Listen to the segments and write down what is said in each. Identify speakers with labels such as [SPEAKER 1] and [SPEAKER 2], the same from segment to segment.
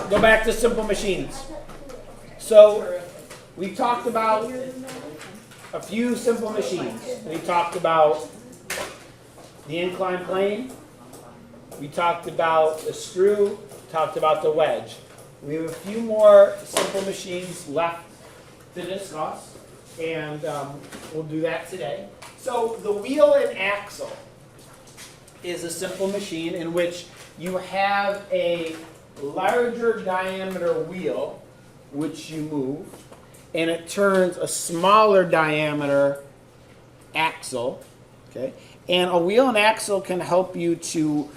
[SPEAKER 1] go back to simple machines. So we talked about a few simple machines. We talked about the inclined plane. We talked about the screw. Talked about the wedge. We have a few more simple machines left to discuss, and we'll do that today. So the wheel and axle is a simple machine in which you have a larger diameter wheel which you move, and it turns a smaller diameter axle. Okay, and a wheel and axle can help you to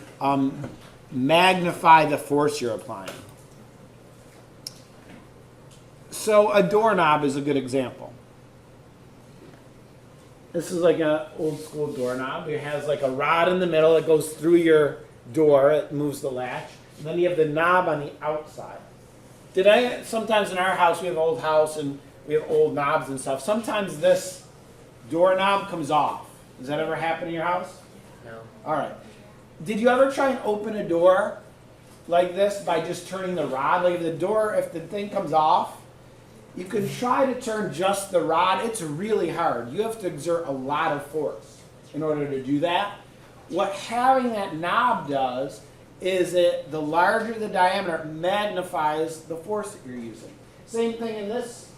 [SPEAKER 1] magnify the force you're applying. So a doorknob is a good example. This is like an old school doorknob. It has like a rod in the middle. It goes through your door. It moves the latch. And then you have the knob on the outside. Sometimes in our house, we have an old house and we have old knobs and stuff. Sometimes this doorknob comes off. Does that ever happen in your house?
[SPEAKER 2] No.
[SPEAKER 1] All right. Did you ever try and open a door like this by just turning the rod? Like if the thing comes off, you can try to turn just the rod. It's really hard. You have to exert a lot of force in order to do that. What having that knob does is the larger the diameter, it magnifies the force that you're using. Same thing in this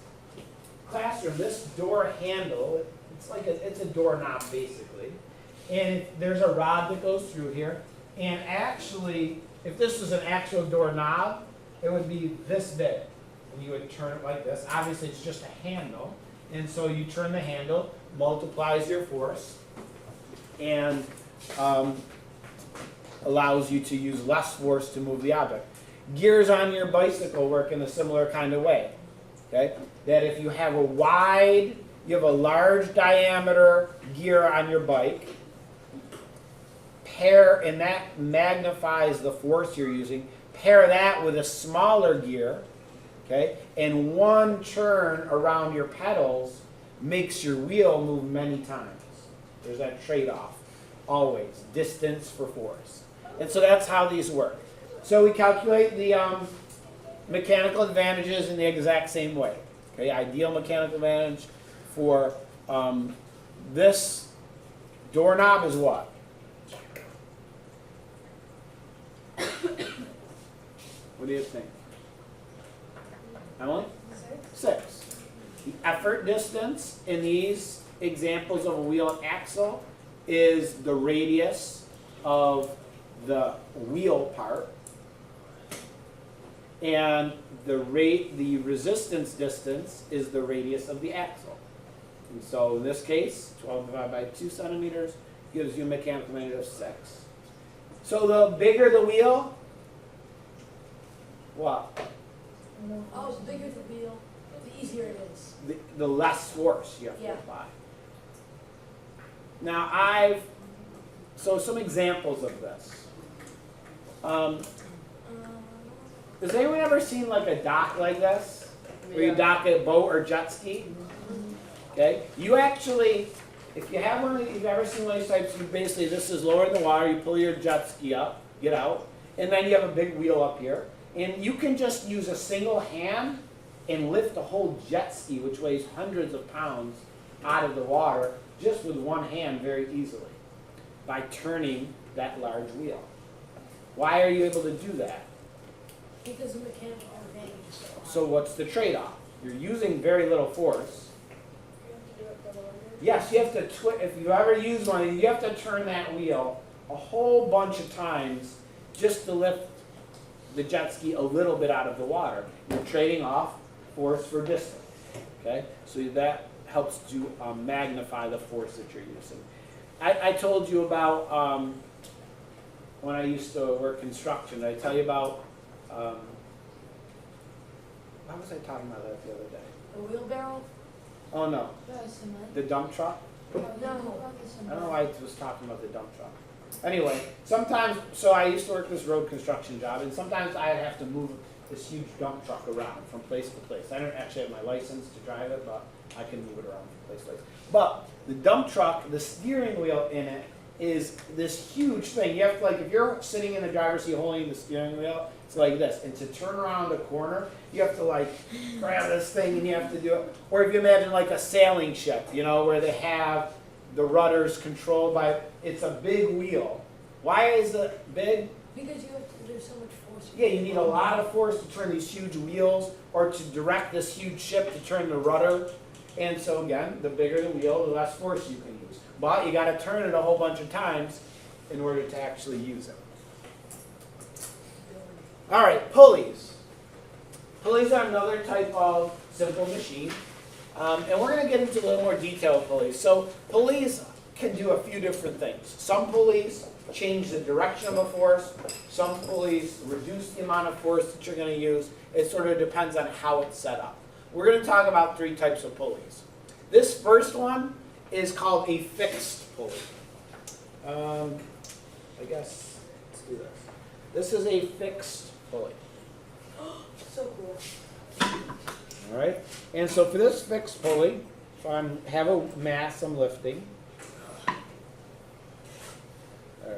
[SPEAKER 1] classroom. This door handle, it's a doorknob basically. And there's a rod that goes through here. And actually, if this was an actual doorknob, it would be this big. And you would turn it like this. Obviously, it's just a handle. And so you turn the handle, multiplies your force, and allows you to use less force to move the object. Gears on your bicycle work in a similar kind of way. Okay? That if you have a large diameter gear on your bike, and that magnifies the force you're using, pair that with a smaller gear, okay, and one turn around your pedals makes your wheel move many times. There's that trade-off, always, distance for force. And so that's how these work. So we calculate the mechanical advantages in the exact same way. Okay, ideal mechanical advantage for this doorknob is what? What do you think? Emily? 6. The effort distance in these examples of a wheel and axle is the radius of the wheel part, and the resistance distance is the radius of the axle. And so in this case, 12 divided by 2 centimeters gives you a mechanical advantage of 6. So the bigger the wheel, what?
[SPEAKER 3] Oh, the bigger the wheel, the easier it is.
[SPEAKER 1] The less force you have to apply. Now so some examples of this. Has anyone ever seen like a dock like this? Where you dock a boat or jet ski? Okay? You actually, if you have one, if you've ever seen one of these types, you basically, this is lower in the water, you pull your jet ski up, get out, and then you have a big wheel up here. And you can just use a single hand and lift a whole jet ski, which weighs hundreds of pounds, out of the water, just with one hand very easily, by turning that large wheel. Why are you able to do that?
[SPEAKER 3] Because of mechanical advantage.
[SPEAKER 1] So what's the trade-off? You're using very little force. Yes, you have to if you ever use one, you have to turn that wheel a whole bunch of times just to lift the jet ski a little bit out of the water. You're trading off force for distance. Okay, so that helps to magnify the force that you're using. I told you about when I used to work construction. Did I tell you about what was I talking about that the other day?
[SPEAKER 3] A wheelbarrow?
[SPEAKER 1] Oh no, the dump truck.
[SPEAKER 3] No.
[SPEAKER 1] I don't know why I was talking about the dump truck. Anyway, sometimes, so I used to work this road construction job, and sometimes I'd have to move this huge dump truck around from place to place. I don't actually have my license to drive it, but I can move it around from place to place. But the dump truck, the steering wheel in it is this huge thing. You have to, like, if you're sitting in the driver's seat holding the steering wheel, It's like this. And to turn around a corner, you have to like grab this thing and you have to do it. Or if you imagine like a sailing ship, you know, where they have the rudders controlled by, it's a big wheel. Why is it big?
[SPEAKER 3] Because you have to, there's so much force.
[SPEAKER 1] Yeah, you need a lot of force to turn these huge wheels or to direct this huge ship to turn the rudder. And so again, the bigger the wheel, the less force you can use. But you got to turn it a whole bunch of times in order to actually use it. All right, pulleys. Pulleys are another type of simple machine. And we're going to get into a little more detail of pulleys. So pulleys can do a few different things. Some pulleys change the direction of a force. Some pulleys reduce the amount of force that you're going to use. It sort of depends on how it's set up. We're going to talk about 3 types of pulleys. This first one is called a fixed pulley. I guess, let's do this. This is a fixed pulley.
[SPEAKER 3] So cool.
[SPEAKER 1] All right, and so for this fixed pulley, if I have a mass I'm lifting, all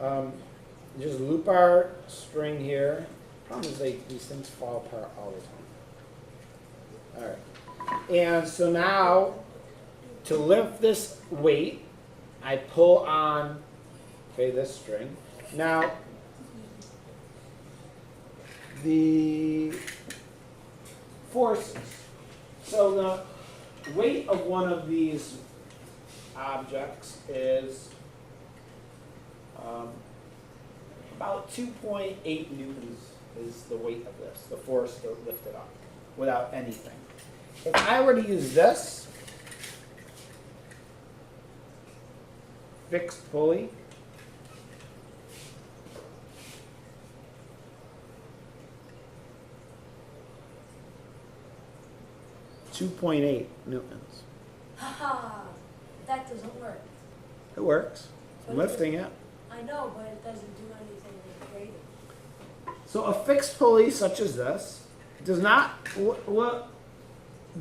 [SPEAKER 1] right, just loop our string here. Problem is these things fall apart all the time. All right, and so now to lift this weight, I pull on, okay, this string. Now, the forces. So the weight of one of these objects is about 2.8 newtons is the weight of this, the force to lift it up without anything. If I were to use this fixed pulley, .8 newtons.
[SPEAKER 3] Haha, that doesn't work.
[SPEAKER 1] It works. I'm lifting it.
[SPEAKER 3] I know, but it doesn't do anything with grading.
[SPEAKER 1] So a fixed pulley such as this does not, what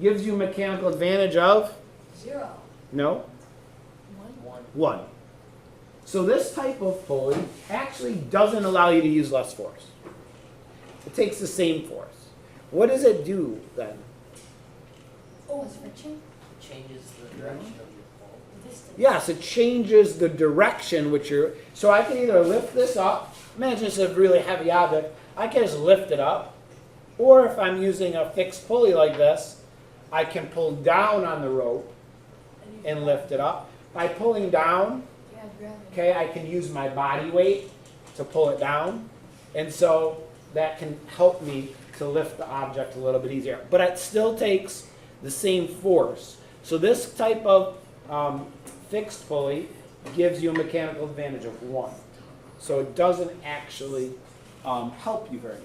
[SPEAKER 1] gives you mechanical advantage of?
[SPEAKER 3] 0.
[SPEAKER 1] No,
[SPEAKER 3] 1.
[SPEAKER 1] 1. So this type of pulley actually doesn't allow you to use less force. It takes the same force. What does it do then?
[SPEAKER 3] Oh, it's friction?
[SPEAKER 2] Changes the direction of your pull.
[SPEAKER 3] The distance.
[SPEAKER 1] Yes, it changes the direction which you're, so I can either lift this up, imagine it's a really heavy object, I can just lift it up, or if I'm using a fixed pulley like this, I can pull down on the rope and lift it up. By pulling down,
[SPEAKER 3] Yeah, gravity.
[SPEAKER 1] okay, I can use my body weight to pull it down, and so that can help me to lift the object a little bit easier. But it still takes the same force. So this type of fixed pulley gives you a mechanical advantage of 1. So it doesn't actually help you very much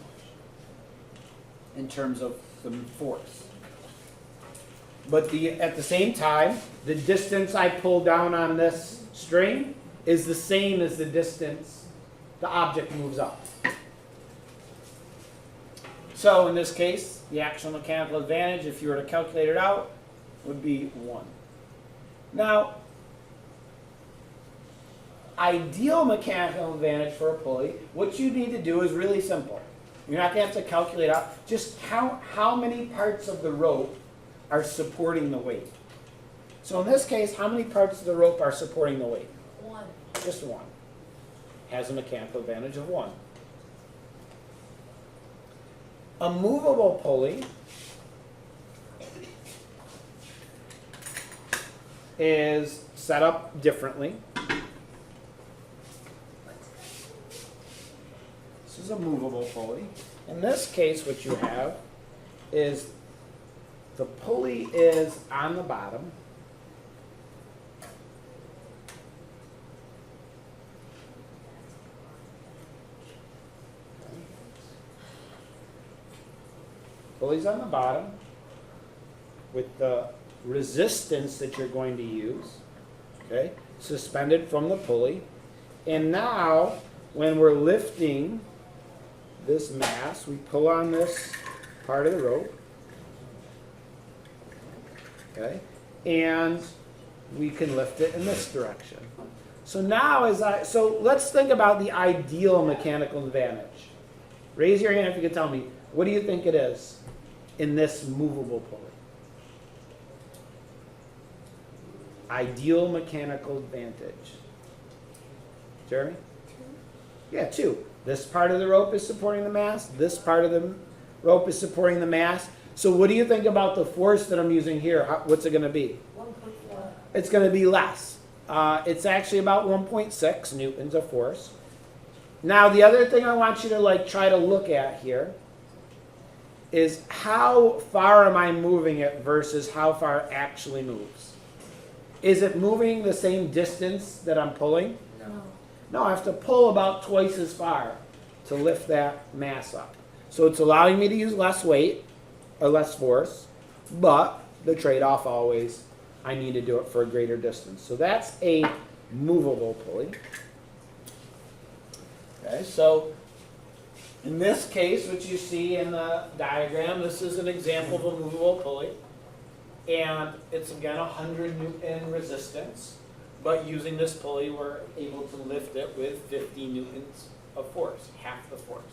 [SPEAKER 1] in terms of the force. But at the same time, the distance I pull down on this string is the same as the distance the object moves up. So in this case, the actual mechanical advantage, if you were to calculate it out, would be 1. Now, ideal mechanical advantage for a pulley, what you need to do is really simple. You're not going to have to calculate out. Just count how many parts of the rope are supporting the weight. So in this case, how many parts of the rope are supporting the weight?
[SPEAKER 3] 1.
[SPEAKER 1] Just 1. Has a mechanical advantage of 1. A movable pulley is set up differently. This is a movable pulley. In this case, what you have is the pulley is on the bottom. Pulley's on the bottom with the resistance that you're going to use, okay, suspended from the pulley. And now, when we're lifting this mass, we pull on this part of the rope, okay, and we can lift it in this direction. So now, so let's think about the ideal mechanical advantage. Raise your hand if you can tell me, what do you think it is in this movable pulley? Ideal mechanical advantage. Jeremy? Yeah, 2. This part of the rope is supporting the mast. This part of the rope is supporting the mast. So what do you think about the force that I'm using here? What's it going to be?
[SPEAKER 3] 1.4.
[SPEAKER 1] It's going to be less. It's actually about 1.6 newtons of force. Now, the other thing I want you to try to look at here is how far am I moving it versus how far it actually moves. Is it moving the same distance that I'm pulling?
[SPEAKER 3] No.
[SPEAKER 1] No, I have to pull about twice as far to lift that mass up. So it's allowing me to use less weight or less force, but the trade-off always, I need to do it for a greater distance. So that's a movable pulley. Okay, so in this case, which you see in the diagram, this is an example of a movable pulley. And it's again 100 Newton resistance, but using this pulley, we're able to lift it with 50 newtons of force, half the force.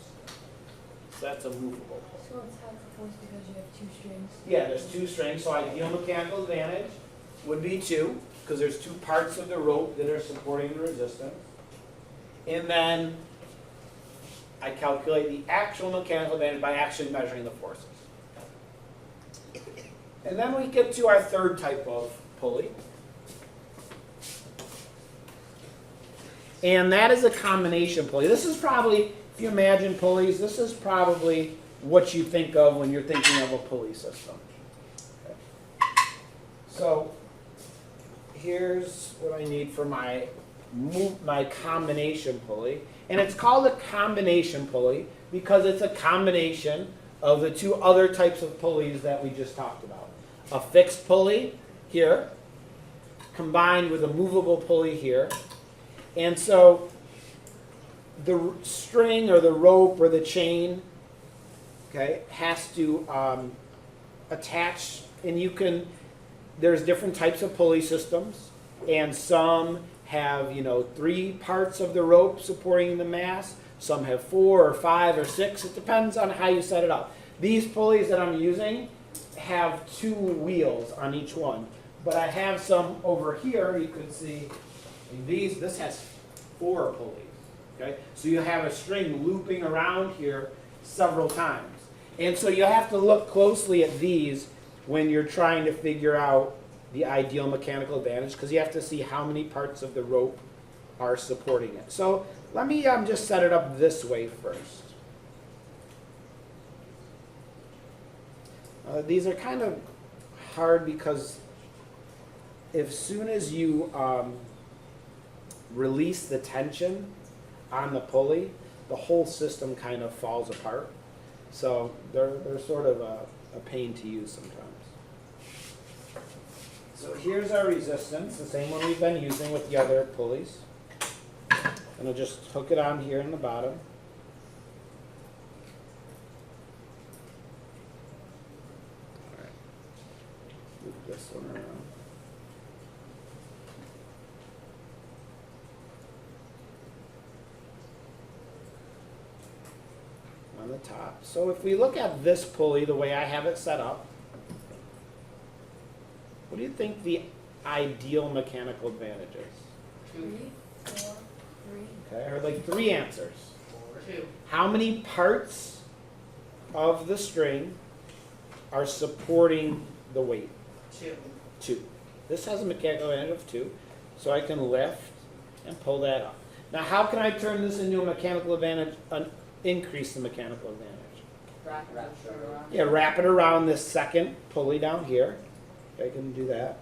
[SPEAKER 1] So that's a movable pulley.
[SPEAKER 3] So it's half the force because you have 2 strings.
[SPEAKER 1] Yeah, there's 2 strings, so ideal mechanical advantage would be 2, because there's 2 parts of the rope that are supporting the resistance. And then I calculate the actual mechanical advantage by actually measuring the forces. And then we get to our third type of pulley. And that is a combination pulley. This is probably, if you imagine pulleys, this is probably what you think of when you're thinking of a pulley system. Okay. So here's what I need for my combination pulley. And it's called a combination pulley because it's a combination of the 2 other types of pulleys that we just talked about. A fixed pulley here, combined with a movable pulley here. And so the string or the rope or the chain, okay, has to attach, and there's different types of pulley systems, and some have, 3 parts of the rope supporting the mast, some have 4 or 5 or 6, it depends on how you set it up. These pulleys that I'm using have 2 wheels on each one, but I have some over here, you can see, this has 4 pulleys, okay? So you have a string looping around here several times. And so you have to look closely at these when you're trying to figure out the ideal mechanical advantage, because you have to see how many parts of the rope are supporting it. So let me just set it up this way first. These are kind of hard because as soon as you release the tension on the pulley, the whole system kind of falls apart. So they're sort of a pain to use sometimes. So here's our resistance, the same one we've been using with the other pulleys. And I'll just hook it on here in the bottom. All right. Move this one around. On the top. So if we look at this pulley, the way I have it set up, what do you think the ideal mechanical advantage is?
[SPEAKER 3] 3, 4, 3.
[SPEAKER 1] Okay, I heard like 3 answers.
[SPEAKER 2] 2.
[SPEAKER 1] How many parts of the string are supporting the weight?
[SPEAKER 2] 2.
[SPEAKER 1] 2. This has a mechanical advantage of 2, so I can lift and pull that up. Now how can I turn this into a mechanical advantage, increase the mechanical advantage?
[SPEAKER 2] Wrap it around.
[SPEAKER 1] Yeah, wrap it around this second pulley down here. I can do that.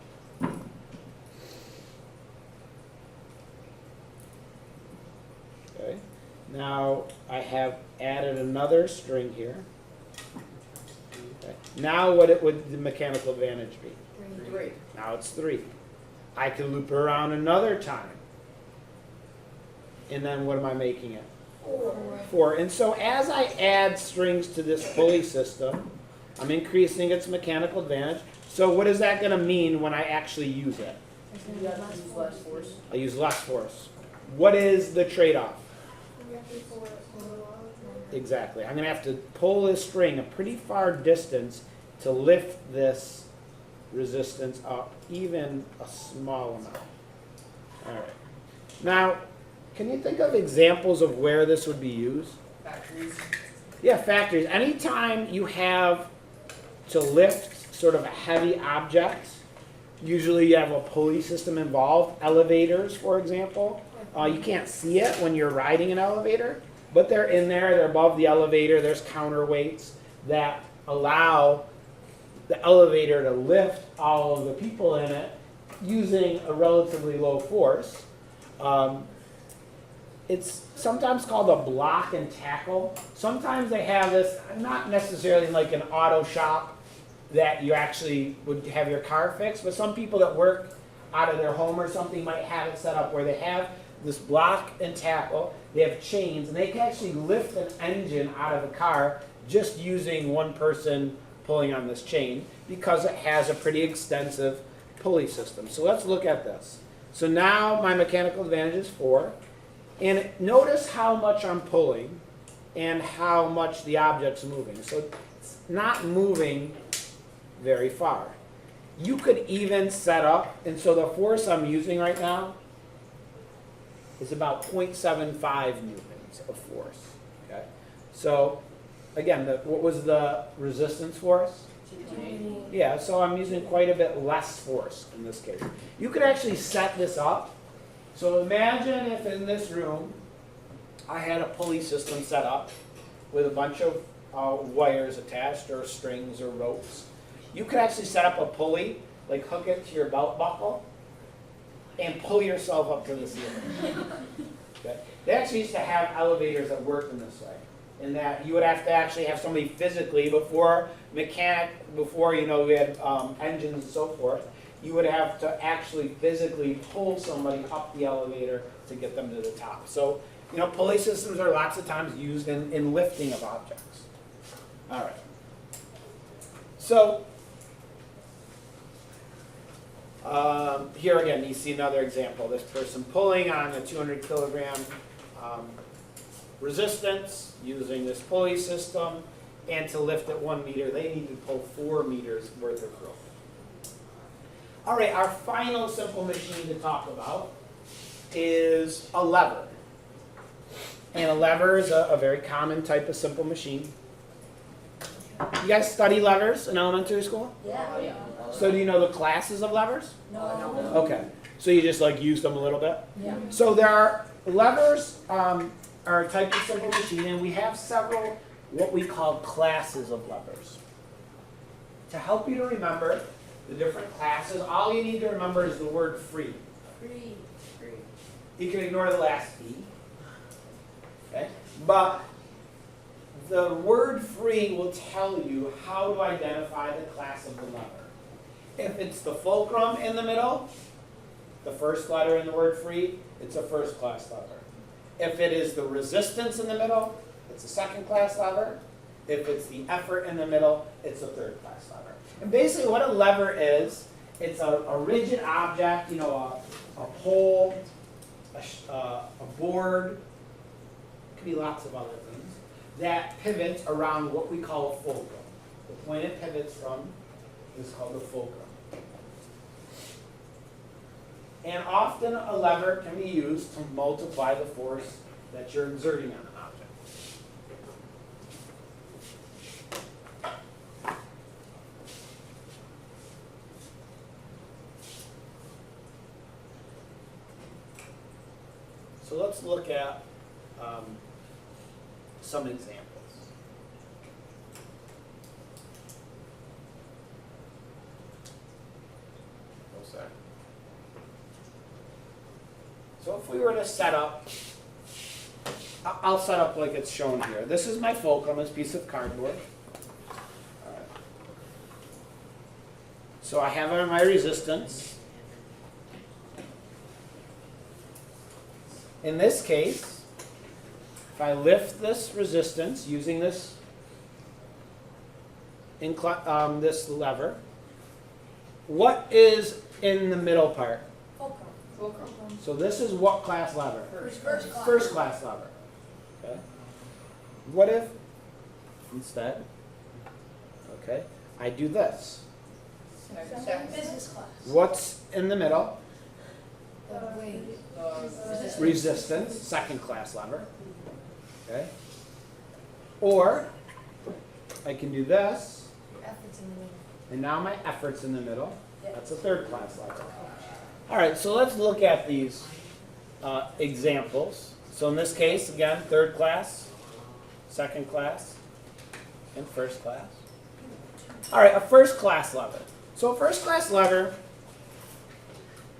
[SPEAKER 1] Okay. Now I have added another string here. Okay. Now what would the mechanical advantage be?
[SPEAKER 2] 3.
[SPEAKER 1] Now it's 3. I can loop it around another time. And then what am I making it? 4. And so as I add strings to this pulley system, I'm increasing its mechanical advantage. So what is that going to mean when I actually use it?
[SPEAKER 2] You have to use less force.
[SPEAKER 1] I use less force. What is the trade-off?
[SPEAKER 3] You have to pull it a little out.
[SPEAKER 1] Exactly. I'm gonna have to pull this string a pretty far distance to lift this resistance up even a small amount. All right. Now, can you think of examples of where this would be used?
[SPEAKER 2] Factories.
[SPEAKER 1] Yeah, factories. Anytime you have to lift sort of a heavy object, usually you have a pulley system involved. Elevators, for example. You can't see it when you're riding an elevator, but they're in there, they're above the elevator, there's counterweights that allow the elevator to lift all of the people in it using a relatively low force. It's sometimes called a block and tackle. Sometimes they have this, not necessarily like an auto shop that you actually would have your car fixed, but some people that work out of their home or something might have it set up where they have this block and tackle, they have chains, and they can actually lift an engine out of a car just using one person pulling on this chain because it has a pretty extensive pulley system. So let's look at this. So now my mechanical advantage is 4, and notice how much I'm pulling and how much the object's moving. So it's not moving very far. You could even set up, and so the force I'm using right now is about 0.75 newtons of force. Okay. So again, what was the resistance force?
[SPEAKER 2] 280.
[SPEAKER 1] Yeah, so I'm using quite a bit less force in this case. You could actually set this up. So imagine if in this room I had a pulley system set up with a bunch of wires attached or strings or ropes. You could actually set up a pulley, like hook it to your belt buckle, and pull yourself up to the ceiling. Okay? They actually used to have elevators that worked in this way, in that you would have to actually have somebody physically, before we had engines and so forth, you would have to actually physically pull somebody up the elevator to get them to the top. So, pulley systems are lots of times used in lifting of objects. All right. So, here again, you see another example. This person pulling on a 200 kilogram resistance using this pulley system, and to lift it 1 meter, they need to pull 4 meters worth of rope. All right, our final simple machine to talk about is a lever. And a lever is a very common type of simple machine. You guys study levers in elementary school?
[SPEAKER 3] Yeah.
[SPEAKER 2] Yeah.
[SPEAKER 1] So do you know the classes of levers?
[SPEAKER 3] No.
[SPEAKER 1] Okay, so you just use them a little bit?
[SPEAKER 3] Yeah.
[SPEAKER 1] So there are levers are a type of simple machine, and we have several what we call classes of levers. To help you to remember the different classes, all you need to remember is the word free.
[SPEAKER 3] Free.
[SPEAKER 1] You can ignore the last E. Okay? But the word free will tell you how to identify the class of the lever. If it's the fulcrum in the middle, the first letter in the word free, it's a first class lever. If it is the resistance in the middle, it's a second class lever. If it's the effort in the middle, it's a third class lever. And basically what a lever is, it's a rigid object, a pole, a board, could be lots of other things, that pivots around what we call a fulcrum. The point it pivots from is called the fulcrum. And often a lever can be used to multiply the force that you're exerting on an object. So let's look at some examples. Oh, sorry. So if we were to set up, I'll set up like it's shown here. This is my fulcrum, this piece of cardboard. All right. So I have my resistance. In this case, if I lift this resistance using this this lever, what is in the middle part?
[SPEAKER 3] Fulcrum.
[SPEAKER 1] So this is what class lever?
[SPEAKER 3] First class.
[SPEAKER 1] First class lever. Okay. What if instead, okay, I do this?
[SPEAKER 3] Business class.
[SPEAKER 1] What's in the middle?
[SPEAKER 3] The weight.
[SPEAKER 1] Resistance, second class lever. Okay. Or I can do this,
[SPEAKER 3] Efforts in the middle.
[SPEAKER 1] and now my effort's in the middle. That's a third class lever. All right, so let's look at these examples. So in this case, again, third class, second class, and first class. All right, a first class lever. So a first class lever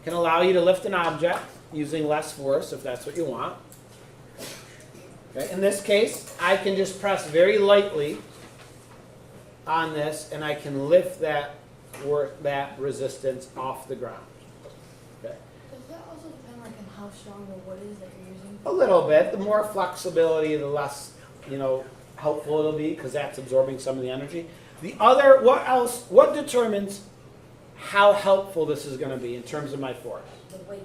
[SPEAKER 1] can allow you to lift an object using less force if that's what you want. Okay. In this case, I can just press very lightly on this and I can lift that resistance off the ground. Okay.
[SPEAKER 3] Does that also depend like on how strong the wood is that you're using?
[SPEAKER 1] A little bit. The more flexibility, the less, helpful it'll be because that's absorbing some of the energy. The other, what determines how helpful this is going to be in terms of my force?
[SPEAKER 3] The weight.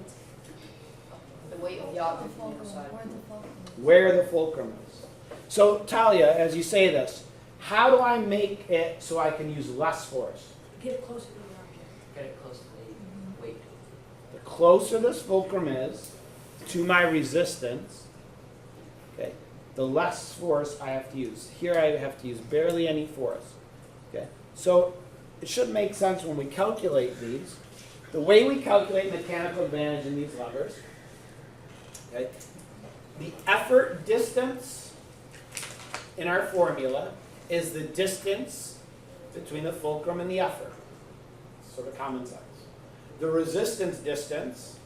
[SPEAKER 2] The weight of the
[SPEAKER 3] The
[SPEAKER 2] object on
[SPEAKER 3] fulcrum.
[SPEAKER 2] the side.
[SPEAKER 3] Where the fulcrum is.
[SPEAKER 1] Where the fulcrum is. So Talia, as you say this, how do I make it so I can use less force?
[SPEAKER 3] Get it closer to the object.
[SPEAKER 2] Get it close to the weight.
[SPEAKER 1] The closer this fulcrum is to my resistance, okay, the less force I have to use. Here I have to use barely any force. Okay, so it should make sense when we calculate these. The way we calculate mechanical advantage in these levers, okay, the effort distance in our formula is the distance between the fulcrum and the effort. Sort of common sense. The resistance distance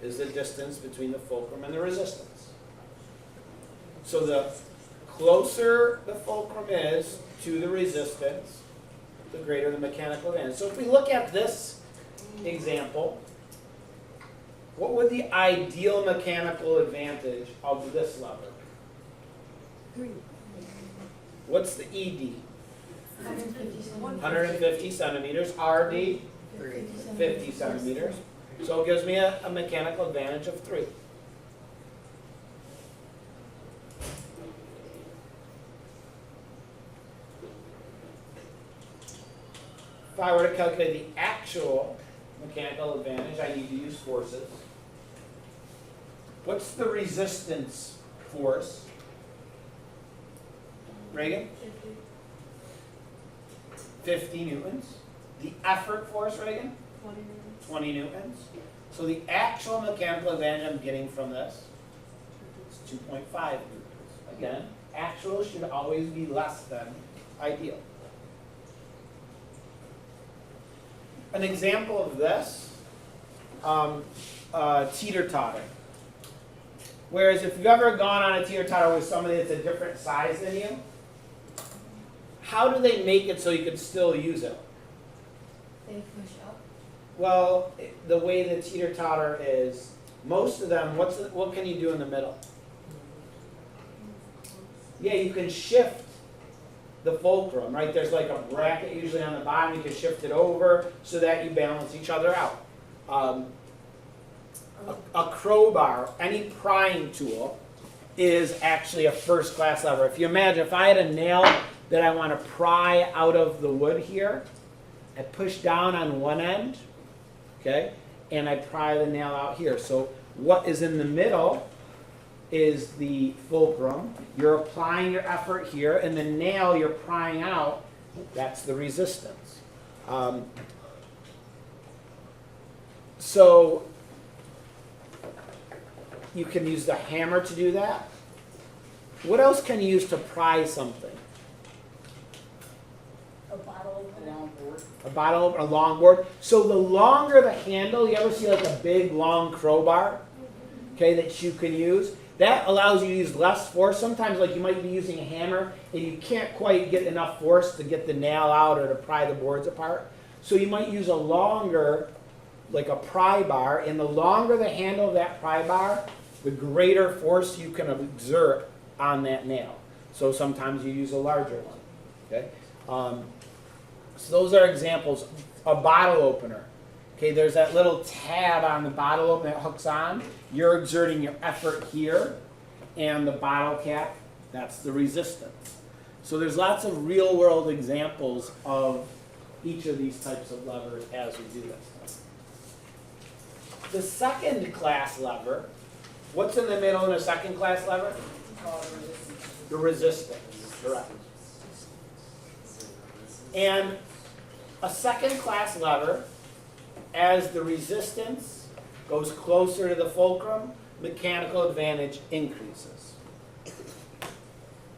[SPEAKER 1] is the distance between the fulcrum and the resistance. So the closer the fulcrum is to the resistance, the greater the mechanical advantage. So if we look at this example, what would the ideal mechanical advantage of this lever?
[SPEAKER 3] 3.
[SPEAKER 1] What's the ED?
[SPEAKER 3] 150 centimeters.
[SPEAKER 1] 150 centimeters. RD? 50 centimeters. So it gives me a mechanical advantage of 3. If I were to calculate the actual mechanical advantage, I need to use forces. What's the resistance force? Reagan? 50 newtons. The effort force, Reagan? 20 newtons. So the actual mechanical advantage I'm getting from this is 2.5 newtons. Again, actual should always be less than ideal. An example of this, teeter-totter. Whereas if you've ever gone on a teeter-totter with somebody that's a different size than you, how do they make it so you can still use it?
[SPEAKER 3] They push up.
[SPEAKER 1] Well, the way the teeter-totter is, most of them, what can you do in the middle? Yeah, you can shift the fulcrum, right? There's like a bracket usually on the bottom. You can shift it over so that you balance each other out. A crowbar, any prying tool, is actually a first class lever. If you imagine, if I had a nail that I want to pry out of the wood here, I push down on one end, okay, and I pry the nail out here. So what is in the middle is the fulcrum. You're applying your effort here, and the nail you're prying out, that's the resistance. So you can use the hammer to do that. What else can you use to pry something?
[SPEAKER 3] A bottle opener.
[SPEAKER 2] Long board.
[SPEAKER 1] A bottle, a long board. So the longer the handle, you ever see like a big long crowbar, okay, that you can use? That allows you to use less force. Sometimes like you might be using a hammer and you can't quite get enough force to get the nail out or to pry the boards apart. So you might use a longer, like a pry bar, and the longer the handle of that pry bar, the greater force you can exert on that nail. So sometimes you use a larger one, okay? So those are examples. A bottle opener. Okay, there's that little tab on the bottle opener that hooks on. You're exerting your effort here, and the bottle cap That's the resistance. So there's lots of real world examples of each of these types of levers as we do this. The second class lever, what's in the middle in a second class lever? The resistance, correct. And a second class lever, as the resistance goes closer to the fulcrum, mechanical advantage increases.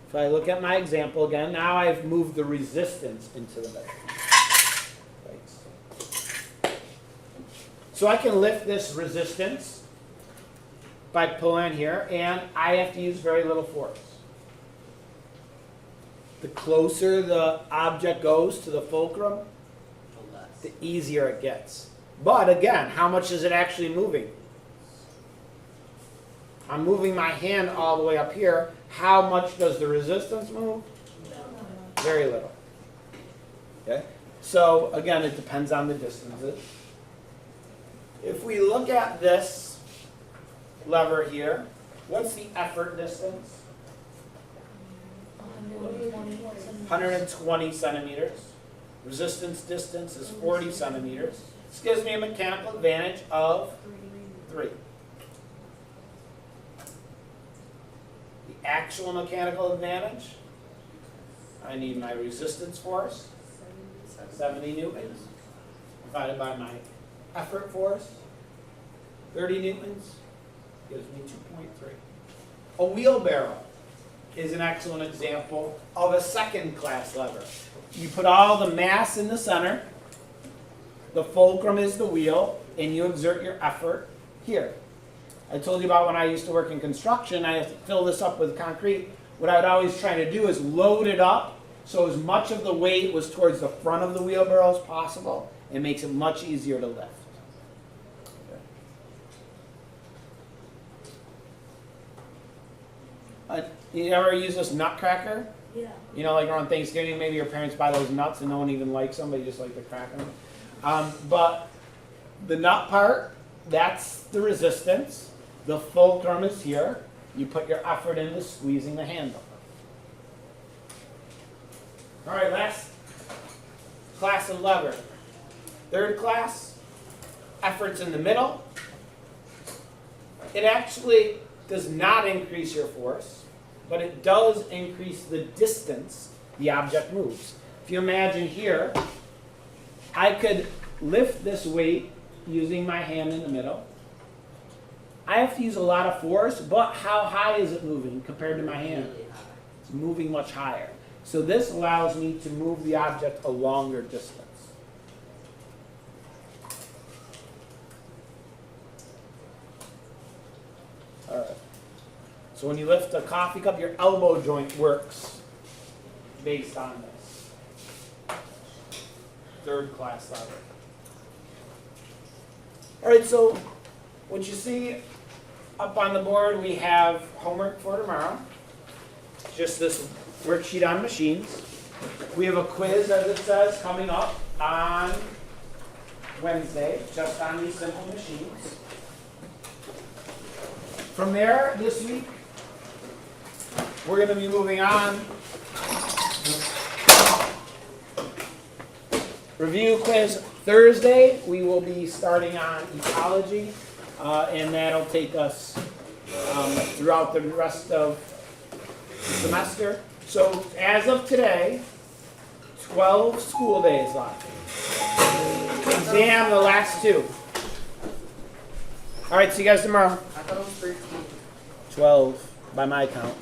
[SPEAKER 1] If I look at my example again, now I've moved the resistance into the middle. Right. So I can lift this resistance by pulling here, and I have to use very little force. The closer the object goes to the fulcrum, the easier it gets. But again, how much is it actually moving? I'm moving my hand all the way up here. How much does the resistance move? Very little. Okay? So again, it depends on the distances. If we look at this lever here, what's the effort distance? 120 centimeters. Resistance distance is 40 centimeters. This gives me a mechanical advantage of 3. The actual mechanical advantage, I need my resistance force, 70 newtons, divided by my effort force, 30 newtons, gives me 2.3. A wheelbarrow is an excellent example of a second class lever. You put all the mass in the center, the fulcrum is the wheel, and you exert your effort here. I told you about when I used to work in construction, I have to fill this up with concrete. What I would always try to do is load it up so as much of the weight was towards the front of the wheelbarrow as possible. It makes it much easier to lift. You ever use this nutcracker?
[SPEAKER 3] Yeah.
[SPEAKER 1] You know, like around Thanksgiving, maybe your parents buy those nuts and no one even likes them, but you just like to crack them. But the nut part, that's the resistance. The fulcrum is here. You put your effort into squeezing the handle. All right, last class of lever. Third class, effort's in the middle. It actually does not increase your force, but it does increase the distance the object moves. If you imagine here, I could lift this weight using my hand in the middle. I have to use a lot of force, but how high is it moving compared to my hand? It's moving much higher. So this allows me to move the object a longer distance. All right. So when you lift a coffee cup, your elbow joint works based on this. Third class lever. All right, so what you see up on the board, we have homework for tomorrow. Just this worksheet on machines. We have a quiz, as it says, coming up on Wednesday, just on these simple machines. From there, this week, we're going to be moving on. Review quiz Thursday. We will be starting on ecology, and that'll take us throughout the rest of the semester. So as of today, 12 school days left. Exam the last 2. All right, see you guys tomorrow.
[SPEAKER 2] I thought it was 13.
[SPEAKER 1] 12 by my count.